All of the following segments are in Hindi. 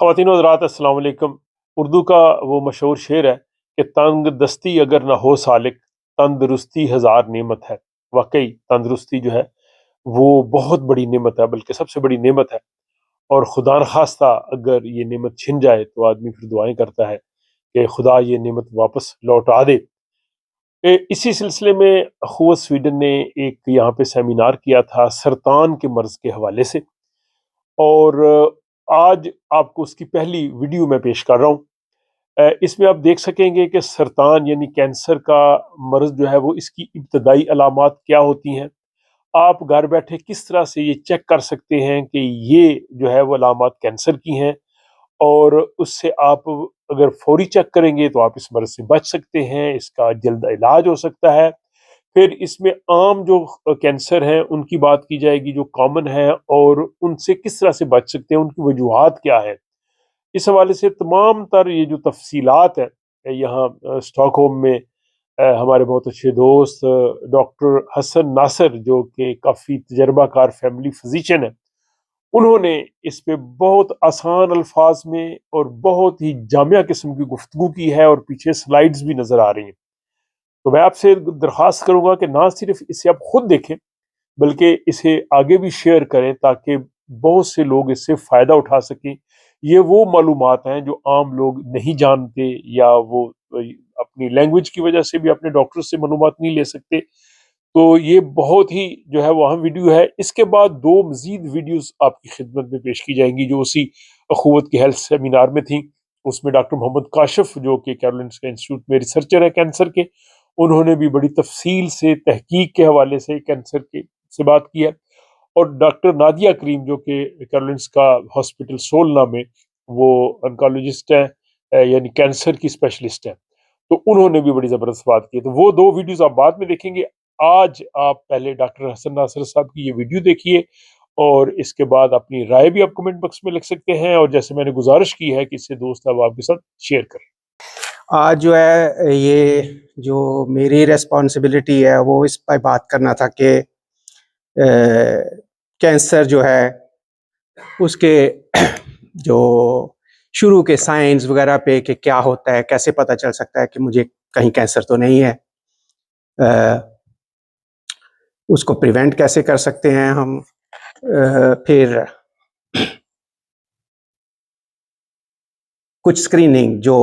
ख़वातीन व हज़रात अस्सलाम वालेकुम। उर्दू का वो मशहूर शेर है कि तंग दस्ती अगर ना हो सालिक, तंदुरुस्ती हज़ार नेमत है। वाक़ई तंदुरुस्ती जो है वो बहुत बड़ी नेमत है, बल्कि सबसे बड़ी नेमत है। और खुदा न खास्ता अगर ये नेमत छिन जाए तो आदमी फिर दुआएं करता है कि खुदा ये नेमत वापस लौटा दे। इसी सिलसिले में अखुवत स्वीडन ने एक यहाँ पे सेमिनार किया था सरतान के मर्ज़ के हवाले से, और आज आपको उसकी पहली वीडियो मैं पेश कर रहा हूँ। इसमें आप देख सकेंगे कि सरतान यानी कैंसर का मर्ज़ जो है वो इसकी इब्तदाई अलामात क्या होती हैं। आप घर बैठे किस तरह से ये चेक कर सकते हैं कि ये जो है वो अलामात कैंसर की हैं, और उससे आप अगर फौरी चेक करेंगे तो आप इस मर्ज़ से बच सकते हैं, इसका जल्द इलाज हो सकता है। फिर इसमें आम जो कैंसर हैं उनकी बात की जाएगी जो कॉमन है, और उनसे किस तरह से बच सकते हैं, उनकी वजूहात क्या है। इस हवाले से तमाम तर ये जो तफसीलात हैं, यहाँ स्टॉकहोम में हमारे बहुत अच्छे दोस्त डॉक्टर हसन नासर जो कि काफ़ी तजर्बाकार फैमिली फिजिशियन है, उन्होंने इस पे बहुत आसान अल्फाज में और बहुत ही जामिया किस्म की गुफ्तगू की है, और पीछे स्लाइड्स भी नज़र आ रही हैं। तो मैं आपसे दरख्वास्त करूँगा कि ना सिर्फ इसे आप खुद देखें, बल्कि इसे आगे भी शेयर करें ताकि बहुत से लोग इससे फ़ायदा उठा सकें। ये वो मालूमात हैं जो आम लोग नहीं जानते, या वो अपनी लैंग्वेज की वजह से भी अपने डॉक्टर से मालूमात नहीं ले सकते। तो ये बहुत ही जो है वो अहम वीडियो है। इसके बाद 2 मज़ीद वीडियोज़ आपकी खिदमत में पेश की जाएँगी जो उसी अख़ुवत के हेल्थ सेमिनार में थी। उसमें डॉक्टर मोहम्मद काशिफ़ जो कि कैरोलिंस्का इंस्टीट्यूट में रिसर्चर है कैंसर के, उन्होंने भी बड़ी तफ़सील से तहकीक के हवाले से कैंसर के से बात की है। और डॉक्टर नादिया करीम जो कि कैरोलिंस्का हॉस्पिटल सोलना में वो ऑन्कोलॉजिस्ट हैं, यानी कैंसर की स्पेशलिस्ट हैं। तो उन्होंने भी बड़ी ज़बरदस्त बात की है। तो वो 2 वीडियोज़ आप बाद में देखेंगे। आज आप पहले डॉक्टर हसन नासर साहब की ये वीडियो देखिए, और इसके बाद अपनी राय भी आप कमेंट बॉक्स में लिख सकते हैं, और जैसे मैंने गुज़ारिश की है कि इससे दोस्त अब आपके साथ शेयर करें। आज जो है ये जो मेरी रिस्पॉन्सिबिलिटी है वो इस पर बात करना था कि कैंसर जो है उसके जो शुरू के साइंस वगैरह पे कि क्या होता है, कैसे पता चल सकता है कि मुझे कहीं कैंसर तो नहीं है, उसको प्रिवेंट कैसे कर सकते हैं हम, फिर कुछ स्क्रीनिंग जो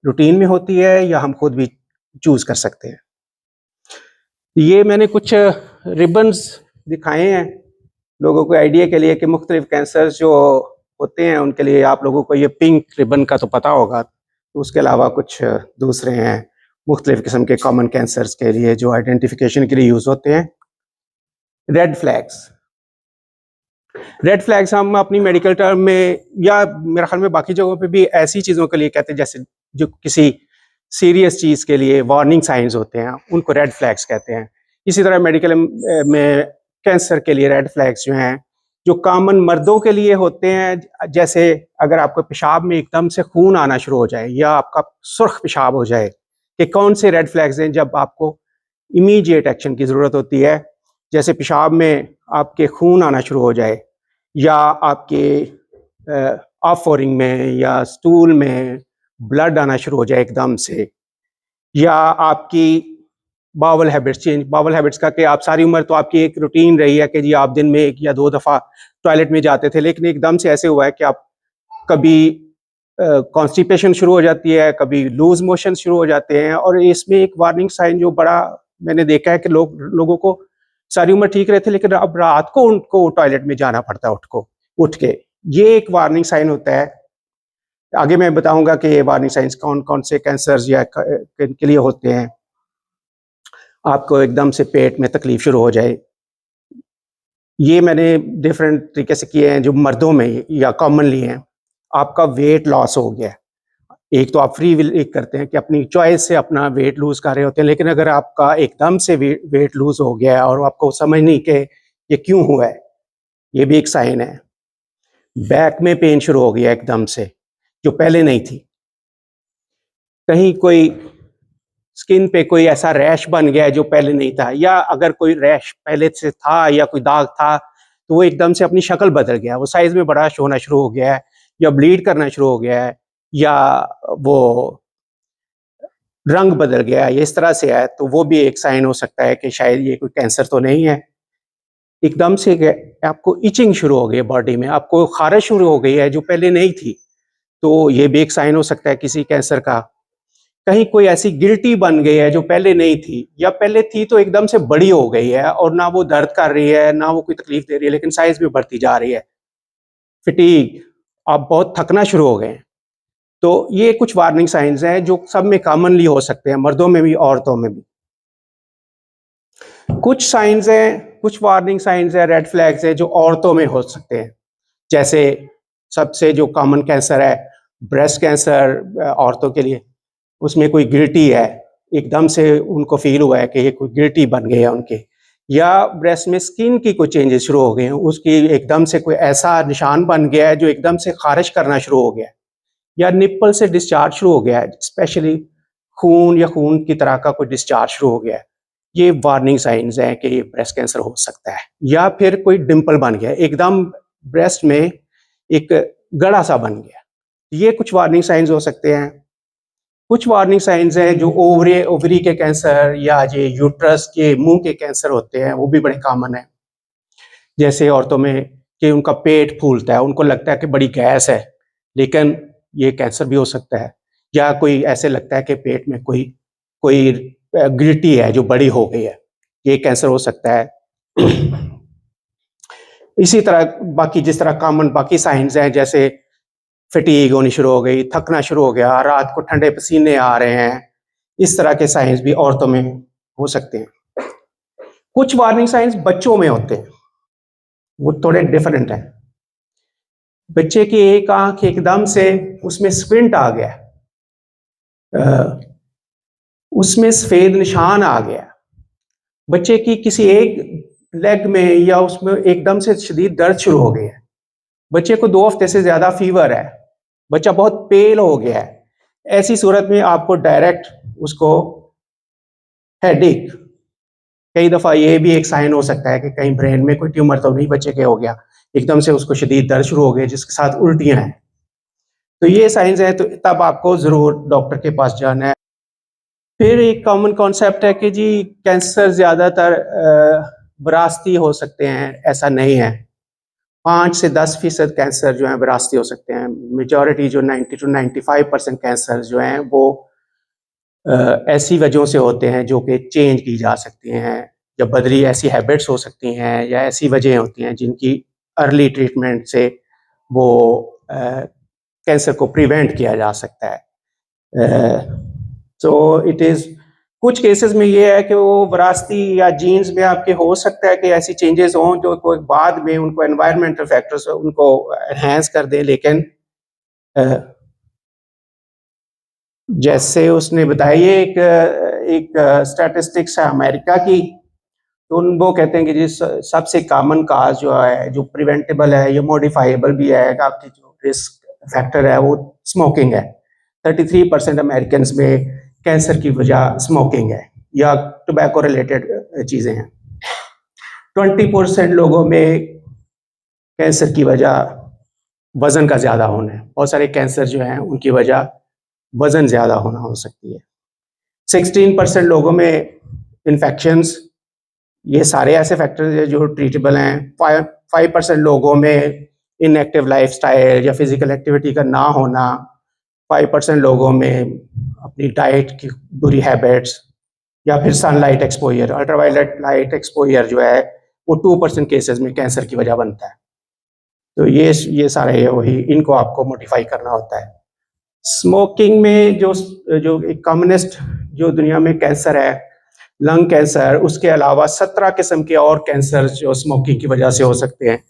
रूटीन में होती है या हम खुद भी चूज कर सकते हैं। ये मैंने कुछ रिबन्स दिखाए हैं लोगों को आइडिया के लिए कि मुख्तलिफ कैंसर जो होते हैं उनके लिए आप लोगों को ये पिंक रिबन का तो पता होगा, तो उसके अलावा कुछ दूसरे हैं मुख्तलिफ किस्म के कॉमन कैंसर्स के लिए जो आइडेंटिफिकेशन के लिए यूज होते हैं। रेड फ्लैग्स हम अपनी मेडिकल टर्म में या मेरे ख्याल में बाकी जगहों पे भी ऐसी चीज़ों के लिए कहते हैं जैसे जो किसी सीरियस चीज़ के लिए वार्निंग साइंस होते हैं उनको रेड फ्लैग्स कहते हैं। इसी तरह मेडिकल में कैंसर के लिए रेड फ्लैग्स जो हैं जो कॉमन मर्दों के लिए होते हैं, जैसे अगर आपको पेशाब में एकदम से खून आना शुरू हो जाए या आपका सुर्ख पेशाब हो जाए, कि कौन से रेड फ्लैग्स हैं जब आपको इमीडिएट एक्शन की ज़रूरत होती है। जैसे पेशाब में आपके खून आना शुरू हो जाए, या आपके ऑफोरिंग में या स्टूल में ब्लड आना शुरू हो जाए एकदम से, या आपकी बावल हैबिट्स का कि आप सारी उम्र तो आपकी एक रूटीन रही है कि जी आप दिन में 1 या 2 दफ़ा टॉयलेट में जाते थे, लेकिन एकदम से ऐसे हुआ है कि आप कभी कॉन्स्टिपेशन शुरू हो जाती है, कभी लूज मोशन शुरू हो जाते हैं। और इसमें एक वार्निंग साइन जो बड़ा मैंने देखा है कि लोगों को सारी उम्र ठीक रहते लेकिन अब रात को उनको टॉयलेट में जाना पड़ता है उठ के, ये एक वार्निंग साइन होता है। आगे मैं बताऊंगा कि ये वार्निंग साइंस कौन कौन से कैंसर्स या के लिए होते हैं। आपको एकदम से पेट में तकलीफ शुरू हो जाए, ये मैंने डिफरेंट तरीके से किए हैं जो मर्दों में या कॉमनली हैं। आपका वेट लॉस हो गया, एक तो आप फ्री विल करते हैं कि अपनी चॉइस से अपना वेट लूज कर रहे होते हैं, लेकिन अगर आपका एकदम से वेट लूज हो गया और आपको समझ नहीं कि ये क्यों हुआ है, ये भी एक साइन है। बैक में पेन शुरू हो गया एकदम से जो पहले नहीं थी, कहीं कोई स्किन पे कोई ऐसा रैश बन गया है जो पहले नहीं था, या अगर कोई रैश पहले से था या कोई दाग था तो वो एकदम से अपनी शक्ल बदल गया, वो साइज में बड़ा होना शुरू हो गया है, या ब्लीड करना शुरू हो गया है, या वो रंग बदल गया है, इस तरह से है, तो वो भी एक साइन हो सकता है कि शायद ये कोई कैंसर तो नहीं है। एकदम से आपको इचिंग शुरू हो गई है बॉडी में, आपको खारिश शुरू हो गई है जो पहले नहीं थी, तो ये भी एक साइन हो सकता है किसी कैंसर का। कहीं कोई ऐसी गिल्टी बन गई है जो पहले नहीं थी, या पहले थी तो एकदम से बड़ी हो गई है और ना वो दर्द कर रही है ना वो कोई तकलीफ दे रही है, लेकिन साइज भी बढ़ती जा रही है। फिटीग, आप बहुत थकना शुरू हो गए हैं। तो ये कुछ वार्निंग साइंस हैं जो सब में कॉमनली हो सकते हैं, मर्दों में भी औरतों में भी। कुछ साइंस हैं, कुछ वार्निंग साइंस है, रेड फ्लैग्स है जो औरतों में हो सकते हैं। जैसे सबसे जो कॉमन कैंसर है ब्रेस्ट कैंसर, औरतों के लिए, उसमें कोई गिल्टी है, एकदम से उनको फील हुआ है कि ये कोई गिल्टी बन गई है उनके, या ब्रेस्ट में स्किन की कोई चेंजेस शुरू हो गए हैं, उसकी एकदम से कोई ऐसा निशान बन गया है जो एकदम से खारिश करना शुरू हो गया है, या निप्पल से डिस्चार्ज शुरू हो गया है, स्पेशली खून या खून की तरह का कोई डिस्चार्ज शुरू हो गया है। ये वार्निंग साइंस हैं कि ये ब्रेस्ट कैंसर हो सकता है। या फिर कोई डिंपल बन गया, एकदम ब्रेस्ट में एक गड़ा सा बन गया, ये कुछ वार्निंग साइंस हो सकते हैं। कुछ वार्निंग साइंस हैं जो ओवरी के कैंसर या जो यूट्रस के मुंह के कैंसर होते हैं, वो भी बड़े कॉमन है। जैसे औरतों में कि उनका पेट फूलता है, उनको लगता है कि बड़ी गैस है, लेकिन ये कैंसर भी हो सकता है। या कोई ऐसे लगता है कि पेट में कोई कोई गिल्टी है जो बड़ी हो गई है, ये कैंसर हो सकता है। इसी तरह बाकी जिस तरह कॉमन बाकी साइंस हैं, जैसे फटीग होनी शुरू हो गई, थकना शुरू हो गया, रात को ठंडे पसीने आ रहे हैं, इस तरह के साइंस भी औरतों में हो सकते हैं। कुछ वार्निंग साइंस बच्चों में होते हैं, वो थोड़े डिफरेंट है। बच्चे की एक आंख एकदम से उसमें स्क्विंट आ गया, उसमें सफेद निशान आ गया, बच्चे की किसी एक लेग में या उसमें एकदम से शदीद दर्द शुरू हो गया है, बच्चे को 2 हफ्ते से ज्यादा फीवर है, बच्चा बहुत पेल हो गया है, ऐसी सूरत में आपको डायरेक्ट उसको हेडेक, कई दफा ये भी एक साइन हो सकता है कि कहीं ब्रेन में कोई ट्यूमर तो नहीं बच्चे के हो गया, एकदम से उसको शदीद दर्द शुरू हो गया जिसके साथ उल्टियां हैं। तो ये साइंस है, तो तब आपको जरूर डॉक्टर के पास जाना है। फिर एक कॉमन कॉन्सेप्ट है कि जी कैंसर ज्यादातर विरासती हो सकते हैं, ऐसा नहीं है। 5 से 10% कैंसर जो है विरासती हो सकते हैं। मेजॉरिटी जो 90 to 95% कैंसर जो हैं वो ऐसी वजहों से होते हैं जो कि चेंज की जा सकती हैं, या बदली ऐसी हैबिट्स हो सकती हैं, या ऐसी वजहें होती हैं जिनकी अर्ली ट्रीटमेंट से वो कैंसर को प्रिवेंट किया जा सकता है। तो इट इज़ कुछ केसेस में ये है कि वो विरासती या जीन्स में आपके हो सकता है कि ऐसी चेंजेस हों जो कोई बाद में उनको एनवायरमेंटल फैक्टर्स उनको एनहांस कर दे, लेकिन जैसे उसने बताई एक स्टैटिस्टिक्स है अमेरिका की, तो वो कहते हैं कि जिस सबसे कॉमन काज जो है, जो प्रिवेंटेबल है, ये मॉडिफाइबल भी है, आपकी जो रिस्क फैक्टर है वो स्मोकिंग है। 33% अमेरिकन में कैंसर की वजह स्मोकिंग है या टोबैको रिलेटेड चीज़ें हैं। 20% लोगों में कैंसर की वजह वजन का ज़्यादा होना है, बहुत सारे कैंसर जो हैं उनकी वजह वजन ज़्यादा होना हो सकती है। 16% लोगों में इन्फेक्शंस, ये सारे ऐसे फैक्टर्स हैं जो ट्रीटेबल हैं। 5% लोगों में इनएक्टिव लाइफस्टाइल या फिजिकल एक्टिविटी का ना होना, 5% लोगों में अपनी डाइट की बुरी हैबिट्स, या फिर sunlight exposure, ultraviolet light exposure जो है वो 2% केसेस में कैंसर की वजह बनता है। तो ये सारे वही, इनको आपको मॉडिफाई करना होता है। स्मोकिंग में जो जो एक कॉमनेस्ट जो दुनिया में कैंसर है, लंग कैंसर, उसके अलावा 17 किस्म के और कैंसर जो स्मोकिंग की वजह से हो सकते हैं।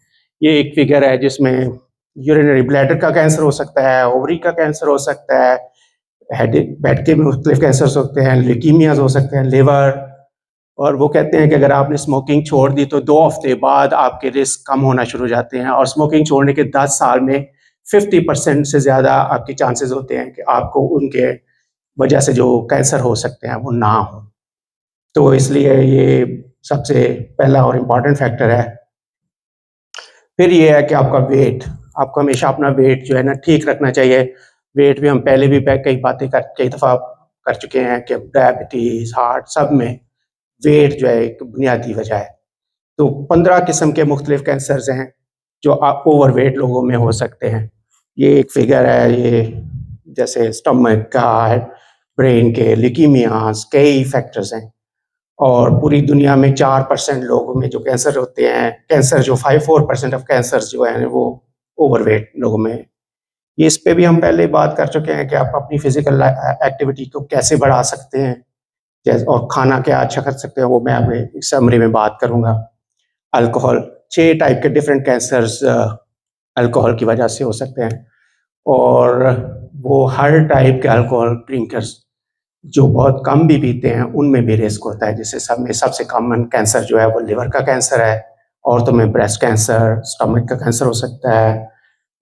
ये एक फिगर है जिसमें यूरिनरी ब्लैडर का कैंसर हो सकता है, ओवरी का कैंसर हो सकता है, पेट के मुख्तलिफ कैंसर हो सकते हैं, ल्यूकीमियाज हो सकते हैं, लिवर। और वो कहते हैं कि अगर आपने स्मोकिंग छोड़ दी तो 2 हफ्ते बाद आपके रिस्क कम होना शुरू हो जाते हैं, और स्मोकिंग छोड़ने के 10 साल में 50% से ज़्यादा आपके चांसेस होते हैं कि आपको उनके वजह से जो कैंसर हो सकते हैं वो ना हो। तो इसलिए ये सबसे पहला और इम्पॉर्टेंट फैक्टर है। फिर ये है कि आपका वेट, आपको हमेशा अपना वेट जो है ना ठीक रखना चाहिए। वेट भी हम पहले भी कई दफ़ा कर चुके हैं कि डायबिटीज़, हार्ट सब में वेट जो है एक बुनियादी वजह है। तो 15 किस्म के मुख्तलिफ कैंसर्स हैं जो ओवरवेट लोगों में हो सकते हैं। ये एक फिगर है, ये जैसे स्टमक का, ब्रेन के, ल्यूकीमियाज, कई फैक्टर्स हैं। और पूरी दुनिया में 4% लोगों में जो कैंसर होते हैं, कैंसर जो 4% ऑफ कैंसर्स जो हैं वो ओवरवेट लोगों में। ये इस पे भी हम पहले बात कर चुके हैं कि आप अपनी फिजिकल एक्टिविटी को कैसे बढ़ा सकते हैं, जैसे और खाना क्या अच्छा कर सकते हैं, वो मैं अभी एक समरी में बात करूँगा। अल्कोहल, 6 टाइप के डिफरेंट कैंसर्स अल्कोहल की वजह से हो सकते हैं, और वो हर टाइप के अल्कोहल ड्रिंकर्स जो बहुत कम भी पीते हैं उनमें भी रिस्क होता है। जैसे सब में सबसे कॉमन कैंसर जो है वो लिवर का कैंसर है, औरतों में ब्रेस्ट कैंसर, स्टमक का कैंसर हो सकता है,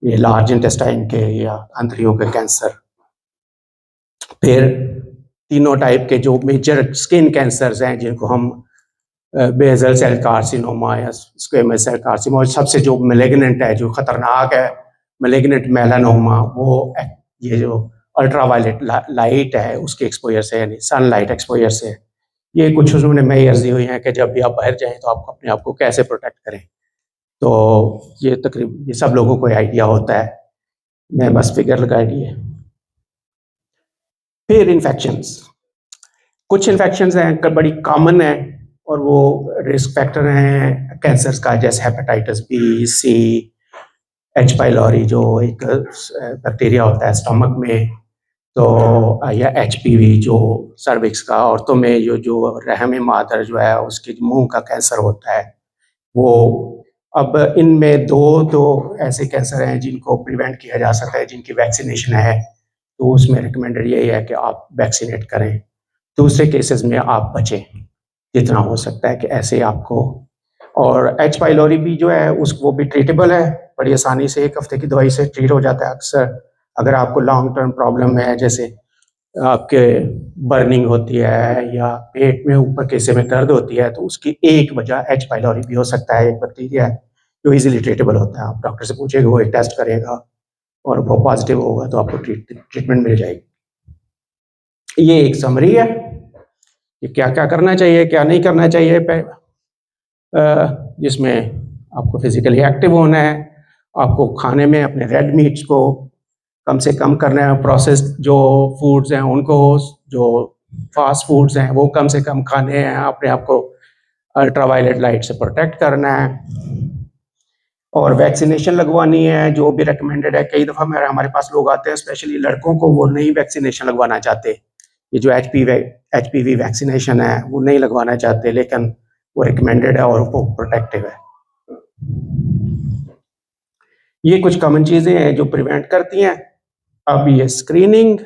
ये लार्ज इंटेस्टाइन के या आंतड़ियों के कैंसर। फिर तीनों टाइप के जो मेजर स्किन कैंसर्स हैं जिनको हम बेसल सेल कार्सिनोमा या स्क्वेमस सेल कार्सिनोमा, सबसे जो मैलिग्नेंट है, जो खतरनाक है, मैलिग्नेंट मेलानोमा, वो ये जो अल्ट्रावायलेट लाइट है उसके एक्सपोजर से, यानी सनलाइट एक्सपोजर से। ये कुछ उन्होंने मेजर्स दी हुई हैं कि जब भी आप बाहर जाएं तो आप अपने आप को कैसे प्रोटेक्ट करें। तो ये तकरीबन ये सब लोगों को आइडिया होता है, मैं बस फिगर लगा दिए। फिर इन्फेक्शंस, कुछ इन्फेक्शंस हैं बड़ी कॉमन है और वो रिस्क फैक्टर हैं कैंसर्स का, जैसे हेपेटाइटिस बी, सी, एच पाइलोरी जो एक बैक्टीरिया होता है स्टमक में, तो या एचपीवी जो सर्विक्स का, औरतों में जो रहम मादर जो है उसके मुंह का कैंसर होता है वो। अब इनमें दो ऐसे कैंसर हैं जिनको प्रिवेंट किया जा सकता है, जिनकी वैक्सीनेशन है, तो उसमें रिकमेंडेड यही है कि आप वैक्सीनेट करें। दूसरे केसेस में आप बचें जितना हो सकता है कि ऐसे आपको। और एच पाइलोरी भी जो है वो भी ट्रीटेबल है, बड़ी आसानी से 1 हफ्ते की दवाई से ट्रीट हो जाता है अक्सर। अगर आपको लॉन्ग टर्म प्रॉब्लम है, जैसे आपके बर्निंग होती है या पेट में ऊपर के हिस्से में दर्द होती है, तो उसकी एक वजह एच पाइलोरी भी हो सकता है, एक बैक्टीरिया है जो इजीली ट्रीटेबल होता है। आप डॉक्टर से पूछेगा, वो एक टेस्ट करेगा और वो पॉजिटिव होगा तो आपको ट्रीटमेंट मिल जाएगी। ये एक समरी है कि क्या क्या करना चाहिए, क्या नहीं करना चाहिए, जिसमें आपको फिजिकली एक्टिव होना है, आपको खाने में अपने रेड मीट्स को कम से कम करना है, प्रोसेस्ड जो फूड्स हैं उनको, जो फास्ट फूड्स हैं वो कम से कम खाने हैं, अपने आप को अल्ट्रावायलेट लाइट से प्रोटेक्ट करना है, और वैक्सीनेशन लगवानी है जो भी रिकमेंडेड है। कई दफ़ा हमारे पास लोग आते हैं, स्पेशली लड़कों को, वो नहीं वैक्सीनेशन लगवाना चाहते, ये जो एचपीवी वैक्सीनेशन है वो नहीं लगवाना चाहते, लेकिन वो रिकमेंडेड है और वो प्रोटेक्टिव है। ये कुछ कॉमन चीज़ें हैं जो प्रिवेंट करती हैं। अब ये स्क्रीनिंग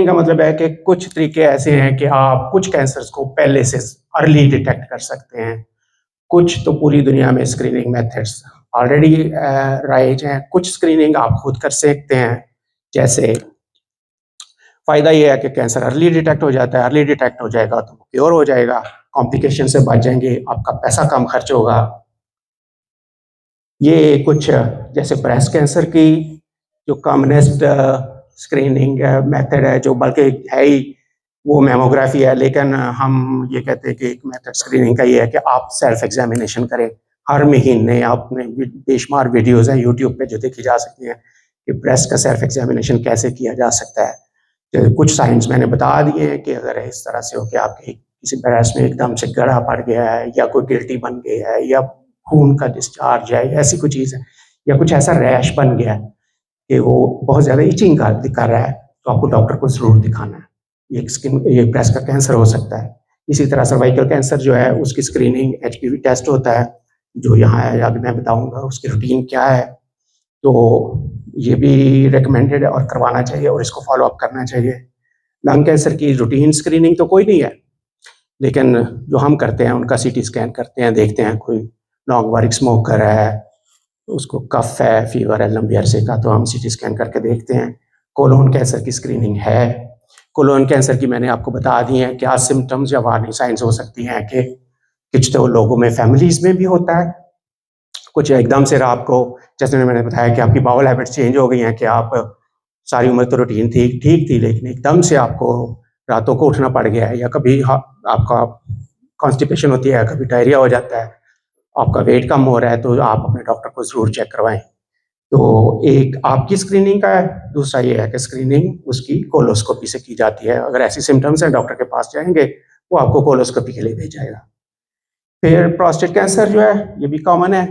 का मतलब है कि कुछ तरीके ऐसे हैं कि आप कुछ कैंसर्स को पहले से अर्ली डिटेक्ट कर सकते हैं। कुछ तो पूरी दुनिया में स्क्रीनिंग मेथड्स ऑलरेडी राइज हैं, कुछ स्क्रीनिंग आप खुद कर सकते हैं। जैसे फ़ायदा ये है कि कैंसर अर्ली डिटेक्ट हो जाता है, अर्ली डिटेक्ट हो जाएगा तो क्योर हो जाएगा, कॉम्प्लिकेशन से बच जाएंगे, आपका पैसा कम खर्च होगा। ये कुछ जैसे ब्रेस्ट कैंसर की जो कॉमनेस्ट स्क्रीनिंग मेथड है, जो बल्कि है ही वो मैमोग्राफी है, लेकिन हम ये कहते हैं कि एक मेथड स्क्रीनिंग का ये है कि आप सेल्फ एग्जामिनेशन करें। हर महीने आपने बेशुमार वीडियोज़ हैं यूट्यूब पे जो देखी जा सकती हैं कि ब्रेस्ट का सेल्फ एग्जामिनेशन कैसे किया जा सकता है। तो कुछ साइंस मैंने बता दिए हैं कि अगर इस तरह से हो कि आपके किसी ब्रेस्ट में एकदम से गड़ा पड़ गया है, या कोई गिल्टी बन गया है, या खून का डिस्चार्ज है, ऐसी कोई चीज़ है, या कुछ ऐसा रैश बन गया है कि वो बहुत ज़्यादा इचिंग कर रहा है, तो आपको डॉक्टर को ज़रूर दिखाना है। ये ब्रेस्ट का कैंसर हो सकता है। इसी तरह सर्वाइकल कैंसर जो है उसकी स्क्रीनिंग एचपीवी टेस्ट होता है, जो यहाँ है, अभी मैं बताऊंगा उसकी रूटीन क्या है। तो ये भी रिकमेंडेड है और करवाना चाहिए और इसको फॉलो अप करना चाहिए। लंग कैंसर की रूटीन स्क्रीनिंग तो कोई नहीं है, लेकिन जो हम करते हैं उनका सीटी स्कैन करते हैं, देखते हैं कोई लॉन्ग वारिक स्मोकर है, उसको कफ है, फीवर है लंबे अरसे का, तो हम सीटी स्कैन करके देखते हैं। कोलोन कैंसर की स्क्रीनिंग है। कोलोन कैंसर की मैंने आपको बता दी है क्या सिम्टम्स या वार्निंग साइंस हो सकती हैं कि कुछ तो लोगों में फैमिलीज में भी होता है, कुछ एकदम से रात को, जैसे मैंने बताया कि आपकी बाउल हैबिट्स चेंज हो गई हैं कि आप सारी उम्र तो रूटीन ठीक थी, लेकिन एकदम से आपको रातों को उठना पड़ गया है, या कभी आपका कॉन्स्टिपेशन होती है, कभी डायरिया हो जाता है, आपका वेट कम हो रहा है, तो आप अपने डॉक्टर को ज़रूर चेक करवाएं। तो एक आपकी स्क्रीनिंग का है, दूसरा ये है कि स्क्रीनिंग उसकी कोलोस्कोपी से की जाती है। अगर ऐसी सिम्टम्स हैं, डॉक्टर के पास जाएंगे, वो आपको कोलोस्कोपी के लिए भेजाएगा। फिर प्रोस्टेट कैंसर जो है, ये भी कॉमन है।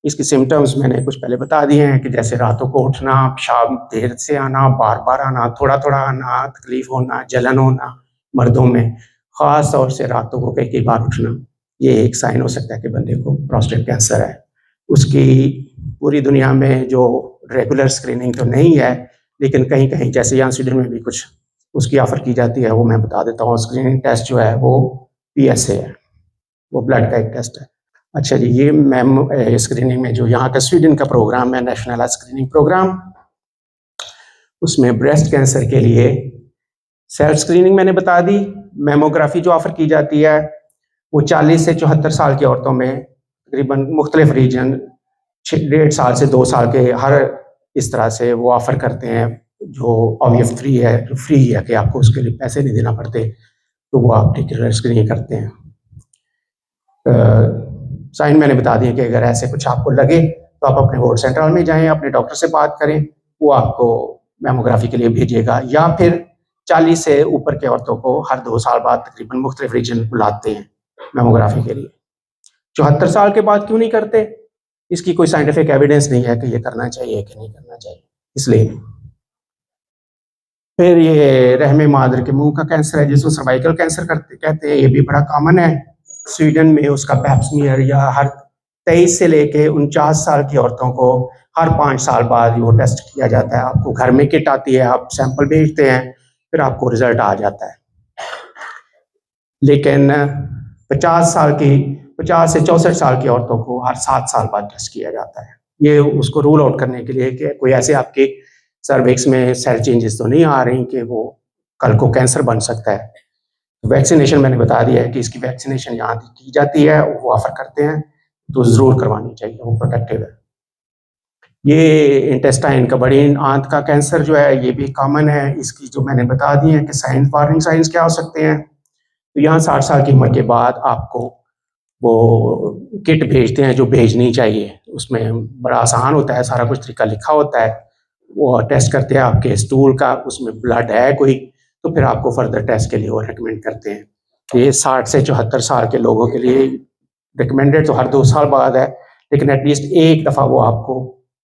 इसकी सिम्टम्स मैंने कुछ पहले बता दिए हैं कि जैसे रातों को उठना, पेशाब देर से आना, बार बार आना, थोड़ा थोड़ा आना, तकलीफ होना, जलन होना मर्दों में, ख़ास तौर से रातों को कई बार उठना, ये एक साइन हो सकता है कि बंदे को प्रोस्टेट कैंसर है। उसकी पूरी दुनिया में जो रेगुलर स्क्रीनिंग तो नहीं है, लेकिन कहीं कहीं जैसे यहाँ स्वीडन में भी कुछ उसकी ऑफर की जाती है, वो मैं बता देता हूँ। स्क्रीनिंग टेस्ट जो है वो PSA है, वो ब्लड का एक टेस्ट है। अच्छा जी, ये मैम स्क्रीनिंग में जो यहाँ का स्वीडन का प्रोग्राम है, नेशनल स्क्रीनिंग प्रोग्राम, उसमें ब्रेस्ट कैंसर के लिए सेल्फ स्क्रीनिंग मैंने बता दी। मेमोग्राफी जो ऑफर की जाती है वो 40 से 74 साल की औरतों में तकरीबन मुख्तलिफ रीजन 1.5 साल से 2 साल के हर इस तरह से वो ऑफर करते हैं, जो OVF फ्री है, जो फ्री है कि आपको उसके लिए पैसे नहीं देना पड़ते, तो वो आप रेगुलर स्क्रीनिंग करते हैं। साइन मैंने बता दिया कि अगर ऐसे कुछ आपको लगे तो आप अपने वोट सेंटर में जाएं, अपने डॉक्टर से बात करें, वो आपको मेमोग्राफी के लिए भेजेगा, या फिर 40 से ऊपर के औरतों को हर 2 साल बाद तकरीबन मुख्तलिफ रीजन बुलाते हैं मेमोग्राफी के लिए। 74 साल के बाद क्यों नहीं करते? इसकी कोई साइंटिफिक एविडेंस नहीं है कि ये करना चाहिए कि नहीं करना चाहिए, इसलिए। फिर ये रहमे मादर के मुंह का कैंसर है, जिसको सर्वाइकल कैंसर कहते हैं, ये भी बड़ा कॉमन है। स्वीडन में उसका पैप स्मीयर या हर 23 से लेके 49 साल की औरतों को हर 5 साल बाद वो टेस्ट किया जाता है। आपको घर में किट आती है, आप सैंपल भेजते हैं, फिर आपको रिजल्ट आ जाता है। लेकिन 50 से 64 साल की औरतों को हर 7 साल बाद टेस्ट किया जाता है। ये उसको रूल आउट करने के लिए कि कोई ऐसे आपके सर्विक्स में सेल चेंजेस तो नहीं आ रही कि वो कल को कैंसर बन सकता है। वैक्सीनेशन मैंने बता दिया है कि इसकी वैक्सीनेशन यहाँ की जाती है, वो ऑफर करते हैं, तो ज़रूर करवानी चाहिए, वो प्रोटेक्टिव है। ये इंटेस्टाइन का, बड़ी आंत का कैंसर जो है, ये भी कॉमन है। इसकी जो मैंने बता दी है कि साइंस, वार्निंग साइंस क्या हो सकते हैं। तो यहाँ 60 साल की उम्र के बाद आपको वो किट भेजते हैं जो भेजनी चाहिए। उसमें बड़ा आसान होता है, सारा कुछ तरीका लिखा होता है। वो टेस्ट करते हैं आपके स्टूल का, उसमें ब्लड है कोई, तो फिर आपको फर्दर टेस्ट के लिए वो रिकमेंड करते हैं। ये 60 से 74 साल के लोगों के लिए रिकमेंडेड तो हर 2 साल बाद है, लेकिन एटलीस्ट एक दफ़ा वो आपको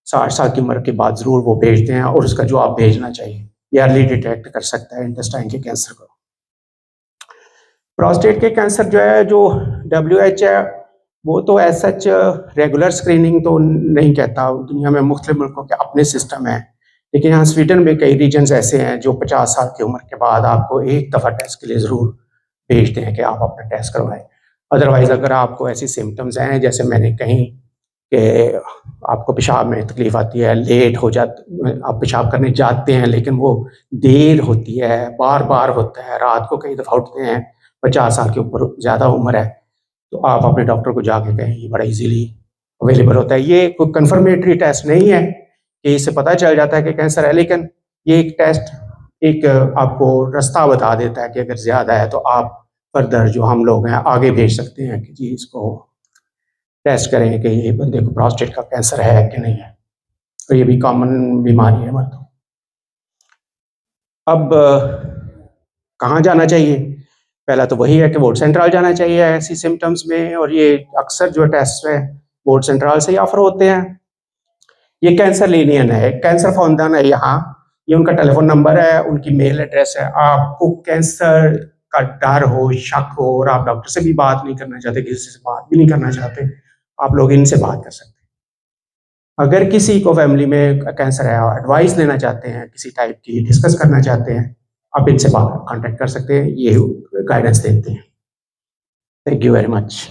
60 साल की उम्र के बाद ज़रूर वो भेजते हैं, और उसका जवाब भेजना चाहिए। ये अर्ली डिटेक्ट कर सकता है इंटेस्टाइन के कैंसर को। प्रोस्टेट के कैंसर जो है, जो WHO है, वो तो एज सच रेगुलर स्क्रीनिंग तो नहीं कहता। दुनिया में मुख्तलिफ मुल्कों के अपने सिस्टम है, लेकिन यहाँ स्वीडन में कई रीजन्स ऐसे हैं जो 50 साल की उम्र के बाद आपको एक दफ़ा टेस्ट के लिए ज़रूर भेजते हैं कि आप अपना टेस्ट करवाएं। अदरवाइज़ अगर आपको ऐसी सिम्टम्स हैं, जैसे मैंने कहीं कि आपको पेशाब में तकलीफ आती है, लेट हो आप पेशाब करने जाते हैं लेकिन वो देर होती है, बार बार होता है, रात को कई दफ़ा उठते हैं, 50 साल के ऊपर ज़्यादा उम्र है, तो आप अपने डॉक्टर को जाके कहें, ये बड़ा इजीली अवेलेबल होता है। ये कोई कन्फर्मेटरी टेस्ट नहीं है कि इससे पता चल जाता है कि कैंसर है, लेकिन ये एक टेस्ट एक आपको रास्ता बता देता है कि अगर ज़्यादा है तो आप फर्दर जो हम लोग हैं आगे भेज सकते हैं कि जी इसको टेस्ट करें कि ये बंदे को प्रोस्टेट का कैंसर है कि नहीं है। तो ये भी कॉमन बीमारी है मर्दों। अब कहाँ जाना चाहिए? पहला तो वही है कि वोट सेंट्रल जाना चाहिए ऐसी सिम्टम्स में, और ये अक्सर जो टेस्ट है वोट सेंट्रल से ही ऑफर होते हैं। ये कैंसर लीनियन है, कैंसर फाउंडेशन है यहाँ, ये उनका टेलीफोन नंबर है, उनकी मेल एड्रेस है। आपको कैंसर का डर हो, शक हो, और आप डॉक्टर से भी बात नहीं करना चाहते, किसी से बात भी नहीं करना चाहते, आप लोग इनसे बात कर सकते हैं। अगर किसी को फैमिली में कैंसर है और एडवाइस लेना चाहते हैं, किसी टाइप की डिस्कस करना चाहते हैं, आप इनसे बात कांटेक्ट कर सकते हैं, ये गाइडेंस देते हैं। Thank you very much.